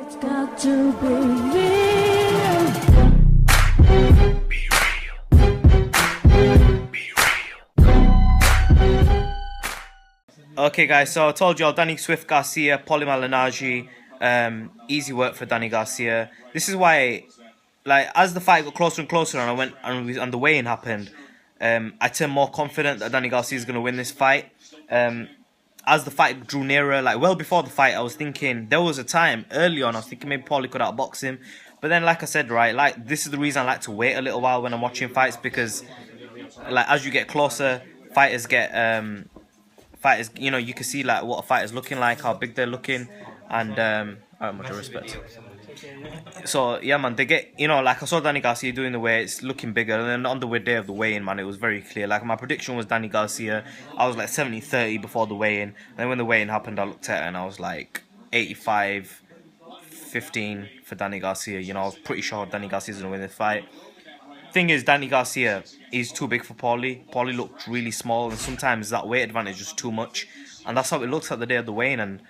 It's got to be real. Okay guys, so I told y'all Danny Swift, Garcia, Paulie Malignaggi, easy work for Danny Garcia. This is why, like, as the fight got closer and closer and the weigh-in happened, I turned more confident that Danny Garcia is going to win this fight. As the fight drew nearer, like well before the fight, I was thinking, there was a time early on, I was thinking maybe Paulie could outbox him. But then, like I said, right, like, this is the reason I like to wait a little while when I'm watching fights, because, like, as you get closer, fighters, you know, you can see, like, what a fighter's looking like, how big they're looking, and, much respect. So, yeah, man, they get, you know, like, I saw Danny Garcia doing the weights, looking bigger, and then on the day of the weigh-in, man, it was very clear. Like, my prediction was Danny Garcia. I was, like, 70-30 before the weigh-in, and then when the weigh-in happened, I looked at it, and I was, like, 85-15 for Danny Garcia. You know, I was pretty sure Danny Garcia's going to win this fight. Thing is, Danny Garcia is too big for Paulie. Paulie looked really small, and sometimes that weight advantage is just too much, and that's how it looks at the day of the weigh-in. And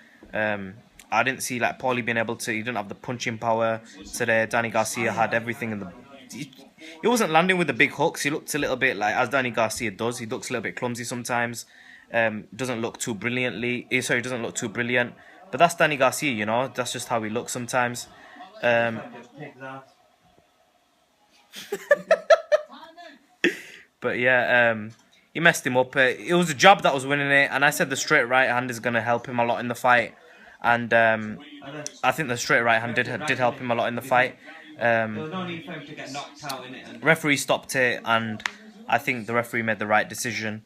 I didn't see, like, Paulie being able to. He didn't have the punching power today. Danny Garcia had everything in the. He wasn't landing with the big hooks. He looked a little bit like, as Danny Garcia does, he looks a little bit clumsy sometimes. Doesn't look too brilliantly. Sorry, doesn't look too brilliant. But that's Danny Garcia, you know. That's just how he looks sometimes. But yeah, he messed him up. It was a jab that was winning it, and I said the straight right hand is going to help him a lot in the fight, and I think the straight right hand did help him a lot in the fight. There was no need for him to get knocked out in it. Referee stopped it, and I think the referee made the right decision.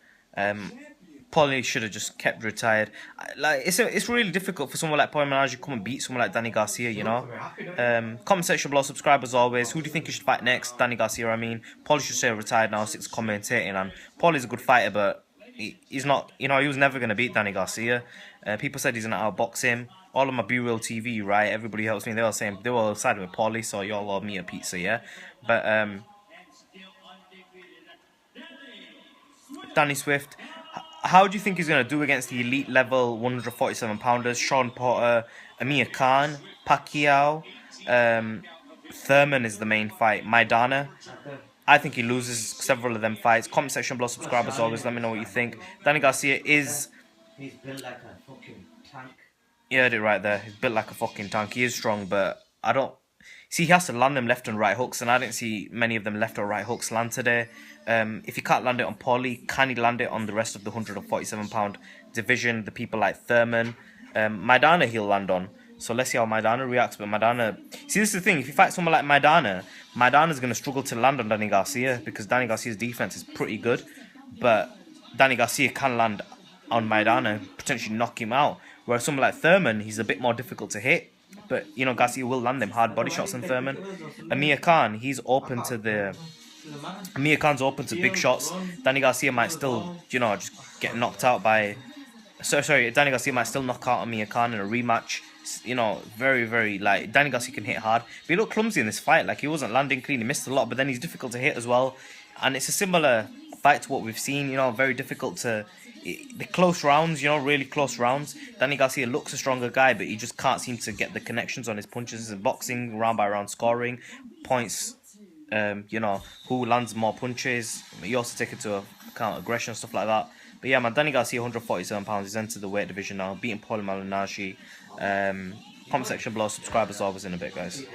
Paulie should have just kept retired. Like, it's really difficult for someone like Paulie Malignaggi to come and beat someone like Danny Garcia, you know. Comment section below, subscribe as always. Who do you think he should fight next? Danny Garcia, I mean. Paulie should stay retired now since commentating, and Paulie's a good fighter, but he's not, you know, he was never going to beat Danny Garcia. People said he's going to outbox him. All of my B-Real TV, right, everybody helps me. They were saying, they were siding with Paulie, so y'all owe me a pizza, yeah? But, Danny Swift, how do you think he's going to do against the elite level 147 pounders? Sean Porter, Amir Khan, Pacquiao, Thurman is the main fight. Maidana, I think he loses several of them fights. Comment section below, subscribe as always. Let me know what you think. Danny Garcia is... He's built like a fucking tank. You heard it right there. He's built like a fucking tank. He is strong, but I don't... See, he has to land them left and right hooks, and I didn't see many of them left or right hooks land today. If he can't land it on Paulie, can he land it on the rest of the 147-pound division? The people like Thurman, Maidana he'll land on. So let's see how Maidana reacts. But Maidana... See, this is the thing. If you fight someone like Maidana's going to struggle to land on Danny Garcia, because Danny Garcia's defense is pretty good. But Danny Garcia can land on Maidana, potentially knock him out. Whereas someone like Thurman, he's a bit more difficult to hit. But, you know, Garcia will land them hard body shots on Thurman. Amir Khan, he's open to the... Amir Khan's open to big shots. Danny Garcia might still, you know, just get knocked out by... Sorry, Danny Garcia might still knock out Amir Khan in a rematch. You know, very, very, like, Danny Garcia can hit hard. But he looked clumsy in this fight. Like, he wasn't landing clean. He missed a lot, but then he's difficult to hit as well. And it's a similar fight to what we've seen, you know, very difficult to... The close rounds, you know, really close rounds. Danny Garcia looks a stronger guy, but he just can't seem to get the connections on his punches. In boxing, round by round scoring, points, you know, who lands more punches. You also take into account aggression, stuff like that. But yeah, man, Danny Garcia, 147 pounds. He's entered the weight division now, beating Paulie Malignaggi. Comment section below, subscribe as always in a bit, guys.